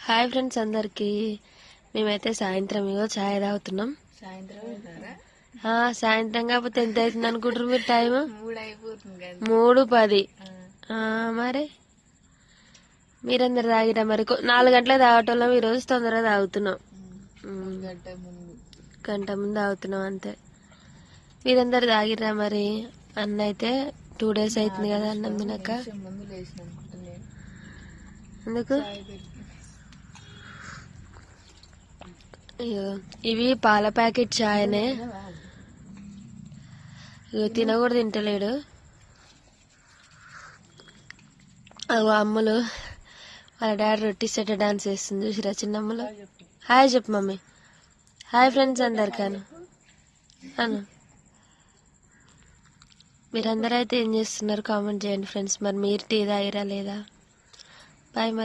Hi friends అందరికి. మేమైతే సాయంత్రం ఇగో ఛాయ్ తాగుతున్నాం. సాయంత్రం కాకపోతే ఎంత అవుతుంది అనుకుంటారు మీరు? టైం 3:10. మరి మీరందరు తాగిరా? మరి 4 గంటలకు తాగటంలో ఈరోజు తొందరగా తాగుతున్నాం. గంట ముందు తాగుతున్నాం అంతే. మీరందరు తాగిరా? మరి అన్న అయితే 2 days అవుతుంది కదా అన్నం తినక. ఎందుకు? ఇవి పాల ప్యాకెట్ ఛాయనే. తినకూడదు, తింటలేడు. అవి అమ్ములు వాళ్ళ డాడీ రొట్టి సెట్ డాన్స్ చేస్తుంది చూసిరా చిన్నమ్మలు. హాయ్ చెప్పు మమ్మీ. హాయ్ ఫ్రెండ్స్ అందరికాను అను. మీరందరూ అయితే ఏం చేస్తున్నారు కామెంట్ చేయండి ఫ్రెండ్స్. మరి మీరు టీ తాగిరా లేదా? బాయ్. మరి